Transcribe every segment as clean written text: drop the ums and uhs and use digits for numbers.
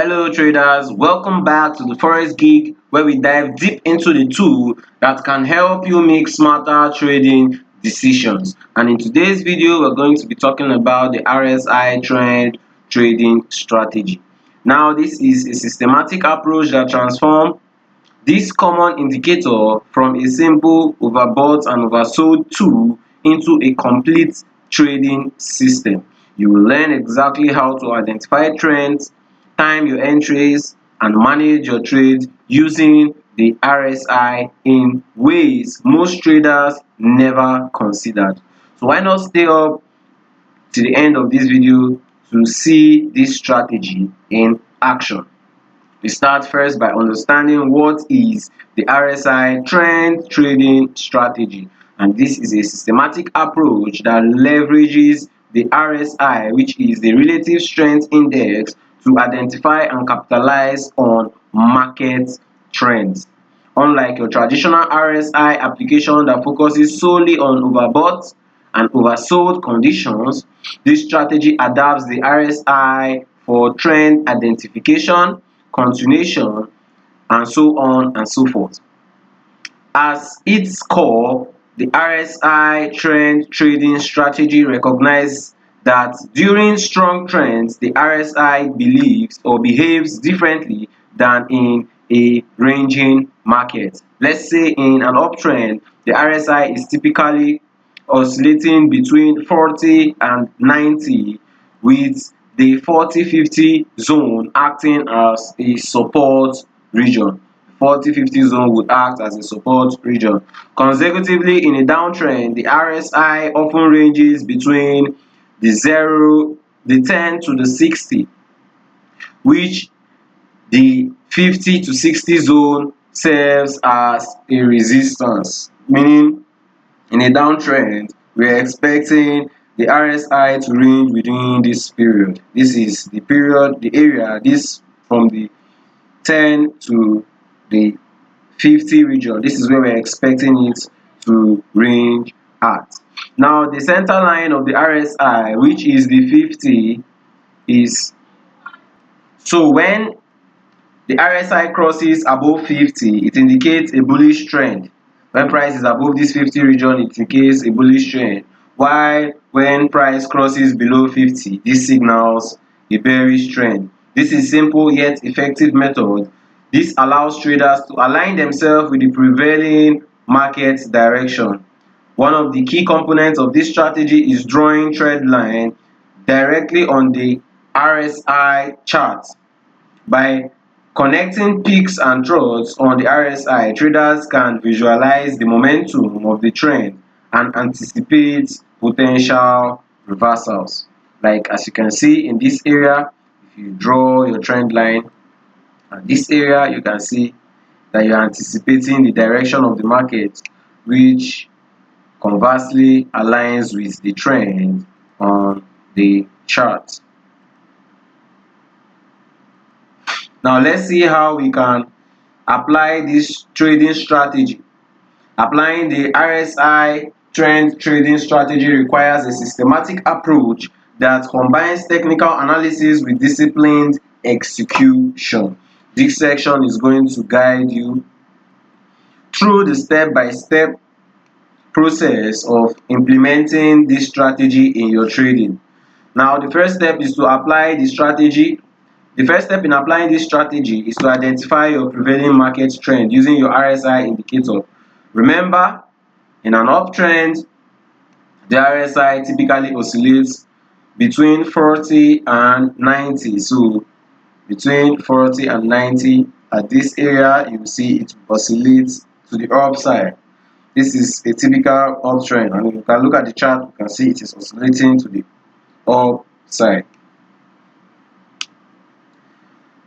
Hello traders, welcome back to the Forex Geek where we dive deep into the tool that can help you make smarter trading decisions. And in today's video, we're going to be talking about the RSI Trend Trading Strategy. Now, this is a systematic approach that transforms this common indicator from a simple overbought and oversold tool into a complete trading system. You will learn exactly how to identify trends, time your entries, and manage your trades using the RSI in ways most traders never considered. So why not stay up to the end of this video to see this strategy in action? We start first by understanding what is the RSI Trend Trading Strategy. And this is a systematic approach that leverages the RSI, which is the Relative Strength Index, to identify and capitalize on market trends. Unlike your traditional RSI application that focuses solely on overbought and oversold conditions, this strategy adapts the RSI for trend identification, continuation, and so on and so forth. As its core, the RSI Trend Trading Strategy recognizes that during strong trends, the RSI believes or behaves differently than in a ranging market. Let's say in an uptrend, the RSI is typically oscillating between 40 and 90, with the 40-50 zone acting as a support region. 40-50 zone would act as a support region. Consecutively, in a downtrend, the RSI often ranges between the 10 to the 60, which the 50 to 60 zone serves as a resistance, meaning in a downtrend, we are expecting the RSI to range within this period. This is the period, the area, this from the 10 to the 50 region. This is where we're expecting it to range at. Now, the center line of the RSI, which is the 50, is so when the RSI crosses above 50, it indicates a bullish trend. When price is above this 50 region, it indicates a bullish trend. While when price crosses below 50, this signals a bearish trend. This is simple yet effective method. This allows traders to align themselves with the prevailing market direction. One of the key components of this strategy is drawing trend line directly on the RSI chart. By connecting peaks and troughs on the RSI, traders can visualize the momentum of the trend and anticipate potential reversals. Like as you can see in this area, if you draw your trend line at this area, you can see that you are anticipating the direction of the market, which conversely aligns with the trend on the chart. Now let's see how we can apply this trading strategy. Applying the RSI Trend Trading Strategy requires a systematic approach that combines technical analysis with disciplined execution. This section is going to guide you through the step-by-step process of implementing this strategy in your trading. Now, the first step is to apply the strategy. The first step in applying this strategy is to identify your prevailing market trend using your RSI indicator. Remember, in an uptrend, the RSI typically oscillates between 40 and 90. So, between 40 and 90, at this area, you will see it oscillates to the upside. This is a typical uptrend, and if you can look at the chart, you can see it is oscillating to the upside.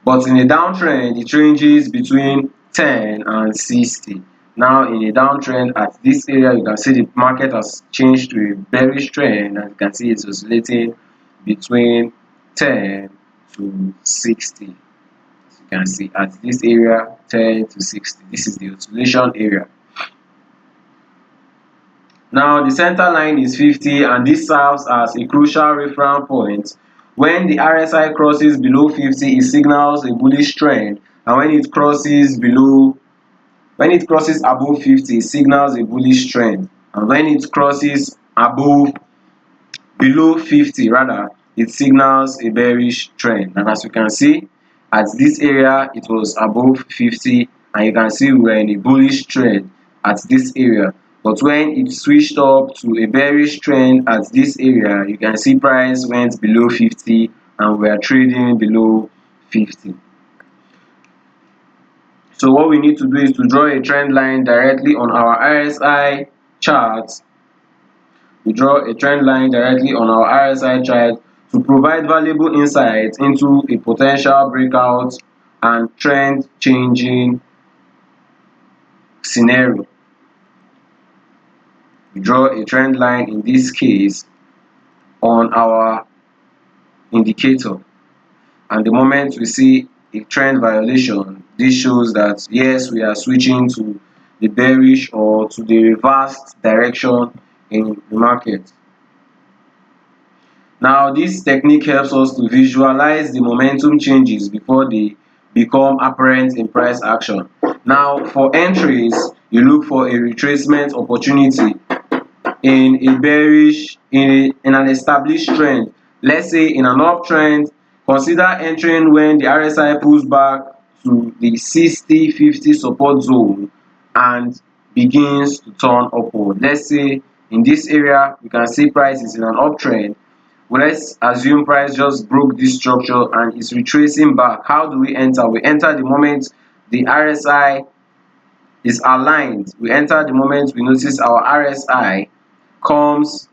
But in a downtrend, it ranges between 10 and 60. Now, in a downtrend at this area, you can see the market has changed to a bearish trend, and you can see it's oscillating between 10 to 60. As you can see at this area, 10 to 60. This is the oscillation area. Now, the center line is 50, and this serves as a crucial reference point When the RSI crosses below 50, it signals a bullish trend, and when it crosses above 50, it signals a bullish trend, and when it crosses below 50 rather, it signals a bearish trend. And as you can see, at this area it was above 50, and you can see we're in a bullish trend at this area. But when it switched up to a bearish trend at this area, you can see price went below 50 and we are trading below 50. So what we need to do is to draw a trend line directly on our RSI chart. We draw a trend line directly on our RSI chart to provide valuable insight into a potential breakout and trend changing scenario. We draw a trend line in this case on our indicator, and the moment we see a trend violation, this shows that yes, we are switching to the bearish or to the reversed direction in the market. Now, this technique helps us to visualize the momentum changes before they become apparent in price action. Now, for entries, you look for a retracement opportunity in a bearish in an established trend. Let's say in an uptrend, consider entering when the RSI pulls back to the 60-50 support zone and begins to turn upward. Let's say in this area we can see price is in an uptrend. Well, let's assume price just broke this structure and is retracing back. How do we enter? We enter the moment the RSI is aligned. We enter the moment we notice our RSI comes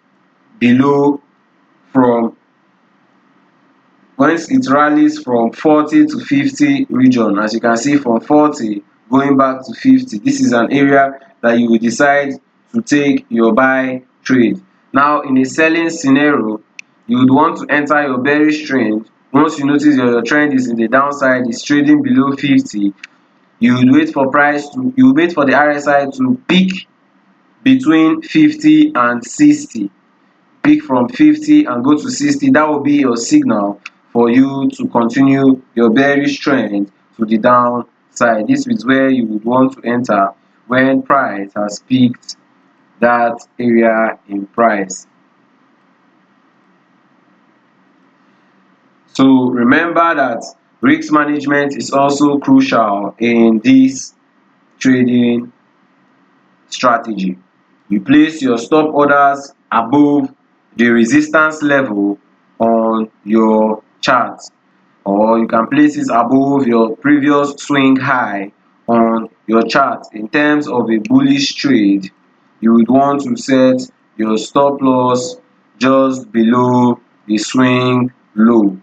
below from once it rallies from 40 to 50 region. As you can see, from 40 going back to 50, this is an area that you will decide to take your buy trade. Now, in a selling scenario, you would want to enter your bearish trend. Once you notice your trend is in the downside, it's trading below 50, you would wait for the RSI to peak between 50 and 60. Peak from 50 and go to 60. That will be your signal for you to continue your bearish trend to the downside. This is where you would want to enter when price has peaked that area in price. So remember that risk management is also crucial in this trading strategy. You place your stop orders above the resistance level on your chart, or you can place it above your previous swing high on your chart. In terms of a bullish trade, you would want to set your stop loss just below the swing low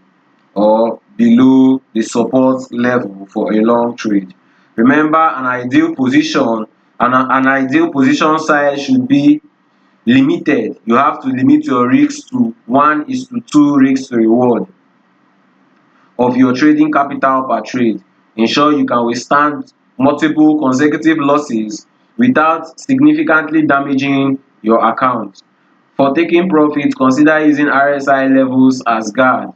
or below the support level for a long trade. Remember, an ideal position size should be limited. You have to limit your risks to 1:2 risk to reward of your trading capital per trade. Ensure you can withstand multiple consecutive losses without significantly damaging your account. For taking profit, consider using RSI levels as guide.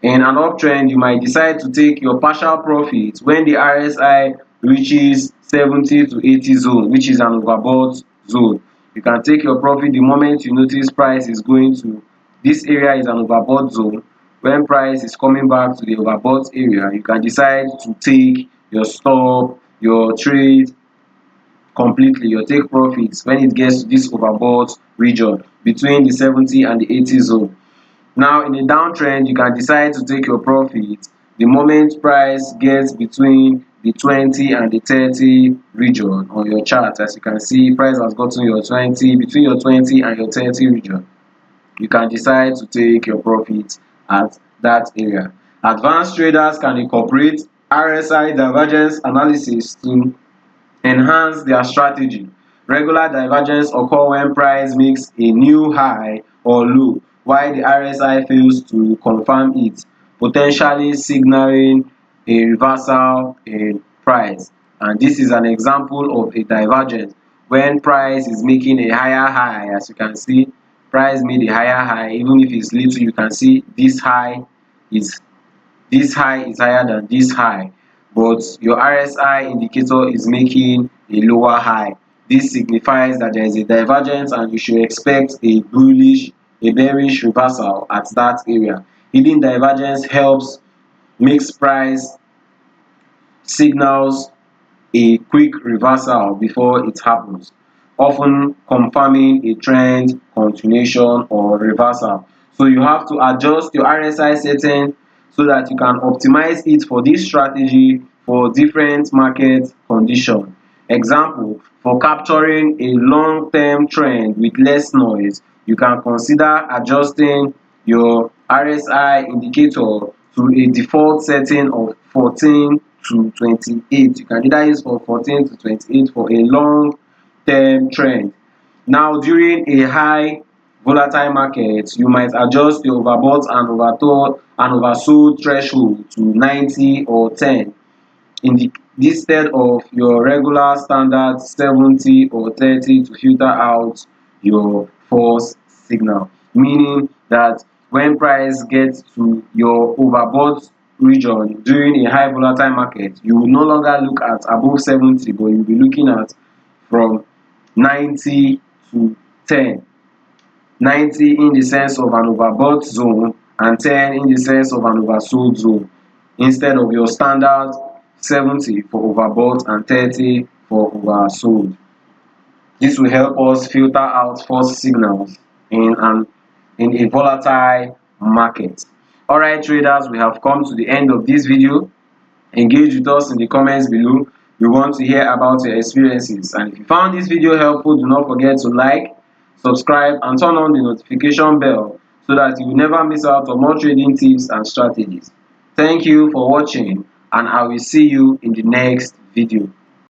In an uptrend, you might decide to take your partial profit when the RSI reaches 70 to 80 zone, which is an overbought zone. You can take your profit the moment you notice price is going to this area is an overbought zone. When price is coming back to the overbought area, you can decide to take your stop, your trade completely, your take profits when it gets to this overbought region between the 70 and the 80 zone. Now, in a downtrend, you can decide to take your profit the moment price gets between the 20 and the 30 region on your chart. As you can see, price has gotten your 20, between your 20 and your 30 region. You can decide to take your profit at that area. Advanced traders can incorporate RSI divergence analysis to enhance their strategy. Regular divergence occur when price makes a new high or low while the RSI fails to confirm it, potentially signaling a reversal in price. And this is an example of a divergence when price is making a higher high. As you can see, price made a higher high. Even if it's little, you can see this high is this high is higher than this high, but your RSI indicator is making a lower high. This signifies that there is a divergence and you should expect a bearish reversal at that area. Hidden divergence helps makes price signals a quick reversal before it happens, often confirming a trend continuation or reversal. So you have to adjust your RSI setting so that you can optimize it for this strategy for different market conditions. Example, for capturing a long-term trend with less noise, you can consider adjusting your RSI indicator to a default setting of 14 to 28. You can either use for 14 to 28 for a long term trend. Now during a high volatile market, you might adjust your overbought and oversold threshold to 90 or 10 instead of your regular standard 70 or 30 to filter out your false signal, meaning that when price gets to your overbought region during a high volatile market, you will no longer look at above 70, but you'll be looking at from 90 to 10. 90 in the sense of an overbought zone and 10 in the sense of an oversold zone, instead of your standard 70 for overbought and 30 for oversold. This will help us filter out false signals in a volatile market. Alright traders, we have come to the end of this video. Engage with us in the comments below. We want to hear about your experiences, and if you found this video helpful, do not forget to like, subscribe and turn on the notification bell so that you will never miss out on more trading tips and strategies. Thank you for watching, and I will see you in the next video.